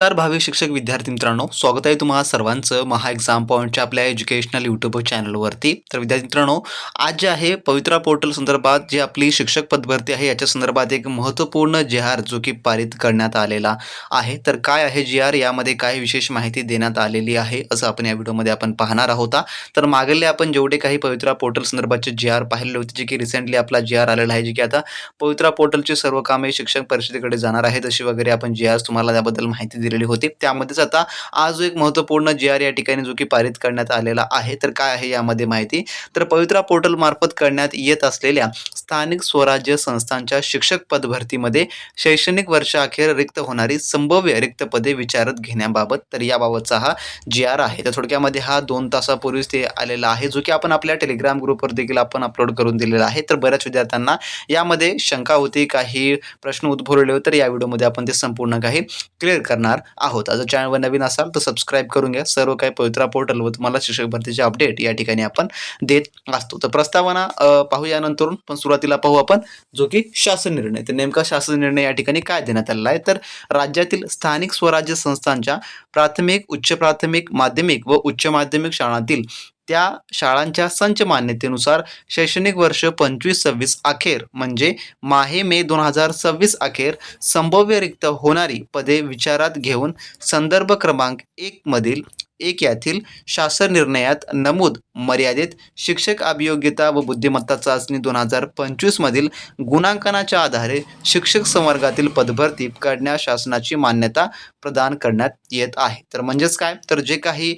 तर भावी शिक्षक विद्यार्थी मित्रांनो, स्वागत आहे तुम्हा सर्वांचं महा एक्झाम पॉईंटच्या आपल्या एज्युकेशनल यूट्यूब चॅनलवरती. तर विद्यार्थी मित्रांनो, आज जे आहे पवित्रा पोर्टल संदर्भात जी आपली शिक्षक पदभरती आहे याच्या संदर्भात एक महत्त्वपूर्ण जी-आर जो की पारित करण्यात आलेला आहे. तर काय आहे जी-आर, यामध्ये काय विशेष माहिती देण्यात आलेली आहे असं आपण या व्हिडिओमध्ये आपण पाहणार आहोत. तर मागले आपण जेवढे काही पवित्रा पोर्टल संदर्भातचे जी-आर पाहिले होते, जे की रिसेंटली आपला जी-आर आलेला आहे, जे की आता पवित्रा पोर्टलची सर्व कामे शिक्षक परिषदेकडे जाणार आहेत अशी वगैरे आपण जी-आर तुम्हाला त्याबद्दल माहिती दिलेली होती. त्यामध्येच आता आज एक महत्त्वपूर्ण जी-आर या ठिकाणी जो की पारित करण्यात आलेला आहे. तर काय आहे यामध्ये माहिती, तर पवित्रा पोर्टल मार्फत करण्यात येत असलेल्या स्थानिक स्वराज्य संस्थांच्या शिक्षक पदभरतीमध्ये शैक्षणिक वर्षाअखेर रिक्त होणारी संभाव्य रिक्त पदे विचारात घेण्याबाबत, तर याबाबतचा हा जी-आर आहे. तर थोडक्यामध्ये हा 2 तासापूर्वीच ते आलेला आहे, जो की आपण आपल्या टेलिग्राम ग्रुपवर देखील आपण अपलोड करून दिलेला आहे. तर बऱ्याच विद्यार्थ्यांना यामध्ये शंका होती, काही प्रश्न उद्भवलेले होते. तर या व्हिडिओमध्ये आपण ते संपूर्ण काही क्लिअर करणार आहोत. जर चॅनलवर नवीन असाल तर सबस्क्राईब करून घ्या. सर्व काही पवित्रा पोर्टलवर तुम्हाला शिक्षक भरतीचे अपडेट या ठिकाणी आपण देत असतो. तर प्रस्तावना पाहूया नंतरून, पण सुरुवातीला पाहू आपण जो की शासन निर्णय. तर नेमका शासन निर्णय या ठिकाणी काय देण्यात आलेला आहे, तर राज्यातील स्थानिक स्वराज्य संस्थांच्या प्राथमिक, उच्च प्राथमिक, माध्यमिक व उच्च माध्यमिक शाळांतील त्या शाळांच्या संच मान्यतेनुसार शैक्षणिक वर्ष 25-26 अखेर म्हणजे मे 2026 अखेर संभाव्य रिक्त होणारी पदे विचारात घेऊन संदर्भ क्रमांक 1 मधील 1 यातील शासन निर्णयात नमूद मर्यादेत शिक्षक अभियोग्यता व बुद्धिमत्ता चाचणी 2025 मधील गुणांकनाच्या आधारे शिक्षक संवर्गातील पदभरती करण्यास शासनाची मान्यता प्रदान करण्यात येत आहे. तर म्हणजेच काय, तर जे काही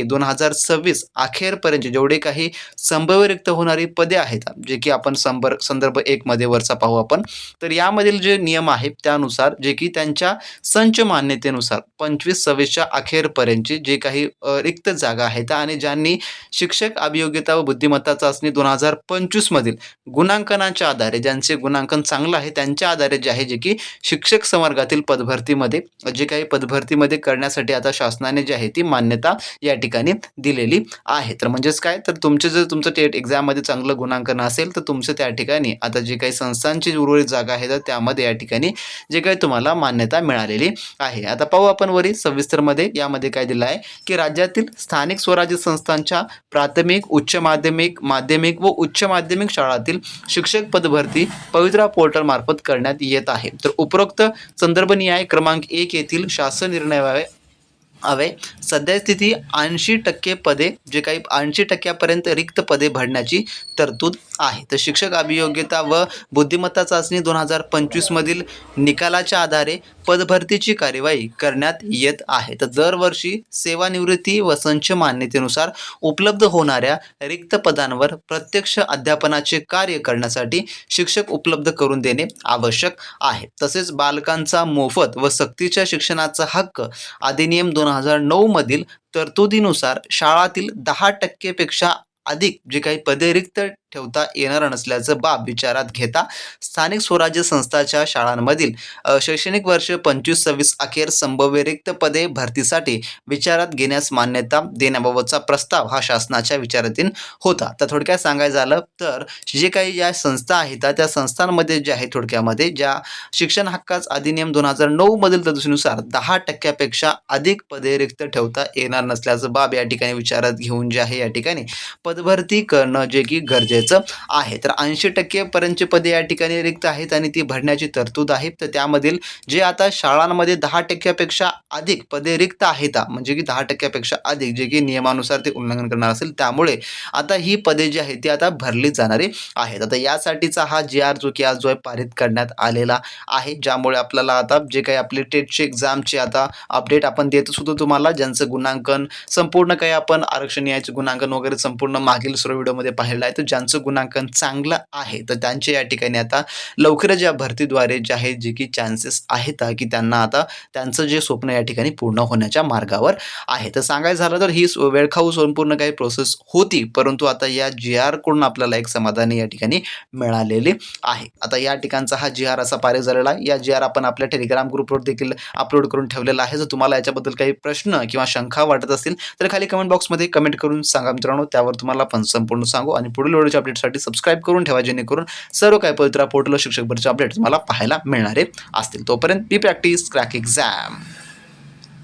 2026 अखेरपर्यंत जेवढे काही संभाव्य रिक्त होणारी पदे आहेत, जे की आपण संदर्भ 1 मध्ये वरचा पाहू आपण, तर यामधील जे नियम आहेत त्यानुसार जे की त्यांच्या संच मान्यतेनुसार 25-26च्या अखेरपर्यंतची जे काही रिक्त जागा आहेत आणि ज्यांनी शिक्षक अभियोग्यता व बुद्धिमत्ता चाचणी 2025 मधील गुणांकनाच्या आधारे, ज्यांचे गुणांकन चांगलं आहे त्यांच्या आधारे जे आहे, जे की शिक्षक संवर्गातील पदभरतीमध्ये जे काही पदभरतीमध्ये करण्यासाठी आता शासनाने जे आहे ती मान्यता या ठिकाणी दिलेली आहे. तर म्हणजेच काय, तर जर तुमचं टेट एक्झाममध्ये चांगलं गुणांकन असेल तर तुमचं त्या ठिकाणी आता जे काही संस्थांची उर्वरित जागा आहे तर त्यामध्ये या ठिकाणी जे काही तुम्हाला मान्यता मिळालेली आहे. आता पाहू आपण वरील सविस्तरमध्ये. यामध्ये काय दिलं आहे की राज्यातील स्थानिक स्वराज्य संस्थांच्या प्राथमिक, उच्च माध्यमिक, माध्यमिक व उच्च माध्यमिक शाळांतील शिक्षक पदभरती पवित्रा पोर्टल मार्फत करण्यात येत आहे. तर उपरोक्त संदर्भ न्याय क्रमांक 1 येथील शासन निर्णय सध्या स्थिती 80% पदे, जे काही 80% रिक्त पदे भरण्याची तरतूद आहे. तर शिक्षक अभियोग्यता व बुद्धिमत्ता चाचणी 2025 मधील निकालाच्या आधारे पदभरतीची कार्यवाही करण्यात येत आहे. तर दरवर्षी सेवानिवृत्ती व संच मान्यतेनुसार उपलब्ध होणाऱ्या रिक्त पदांवर प्रत्यक्ष अध्यापनाचे कार्य करण्यासाठी शिक्षक उपलब्ध करून देणे आवश्यक आहे. तसेच बालकांचा मोफत व सक्तीच्या शिक्षणाचा हक्क अधिनियम 2009 मधील तरतुदीनुसार शाळातील 10% पेक्षा अधिक जे काही पदे रिक्त ठेवता येणार नसल्याचं बाब विचारात घेता स्थानिक स्वराज्य संस्थांच्या शाळांमधील शैक्षणिक वर्ष 25-26 अखेर संभाव्य रिक्त पदे भरतीसाठी विचारात घेण्यास मान्यता देण्याबाबतचा प्रस्ताव हा शासनाच्या विचाराधीन होता. तर थोडक्यात सांगायचं झालं तर जे काही या संस्था आहेत त्या संस्थांमध्ये जे आहे थोडक्यामध्ये ज्या शिक्षण हक्काच अधिनियम 2009 मधील तरतुदीनुसार 10% पेक्षा अधिक पदे रिक्त ठेवता येणार नसल्याचं बाब या ठिकाणी विचारात घेऊन जे आहे या ठिकाणी पदभरती करणं जे की गरजेचं आहे. तर 80% पर्यंतची पदे या ठिकाणी रिक्त आहेत आणि ती भरण्याची तरतूद आहे. तर त्यामधील जे आता शाळांमध्ये 10% पेक्षा अधिक पदे रिक्त आहेत, म्हणजे की 10% पेक्षा अधिक जे की नियमानुसार ते उल्लंघन करणार असेल, त्यामुळे आता ही पदे जी आहेत ती आता भरली जाणारी आहेत. आता यासाठीचा हा जी-आर जो की आज जो आहे पारित करण्यात आलेला आहे, ज्यामुळे आपल्याला आता जे काही आपले टेटचे एक्झामचे आता अपडेट आपण देतच होतो तुम्हाला, ज्यांचं गुणांकन संपूर्ण काही आपण आरक्षण याचे गुणांकन वगैरे संपूर्ण मागील सर्व व्हिडिओमध्ये पाहिलं आहे. तर ज्यांचं गुणांकन चांगलं आहे तर त्यांचे या ठिकाणी आता लवकरच या भरतीद्वारे जे आहे जे की चान्सेस आहेत की त्यांना आता त्यांचं जे स्वप्न या ठिकाणी पूर्ण होण्याच्या मार्गावर आहे. तर सांगायचं झालं तर ही वेळखाऊ संपूर्ण काही प्रोसेस होती, परंतु आता या जी-आर कडून आपल्याला एक समाधानी या ठिकाणी मिळालेले आहे. आता या ठिकाणचा हा जी-आर असा पारित झालेला आहे. या जी-आर आपण आपल्या टेलिग्राम ग्रुपवर देखील अपलोड करून ठेवलेला आहे. जर तुम्हाला याच्याबद्दल काही प्रश्न किंवा शंका वाटत असतील तर खाली कमेंट बॉक्समध्ये कमेंट करून सांगा मित्रांनो, त्यावर तुम्हाला आपण संपूर्ण सांगू. आणि पुढील व्हिडिओच्या अपडेटसाठी सबस्क्राईब करून ठेवा, जेणेकरून सर्व काही पवित्रा पोर्टल शिक्षक भरतीचे अपडेट तुम्हाला पाहायला मिळणारे असतील. तोपर्यंत बी प्रॅक्टिस क्रॅक एक्झाम.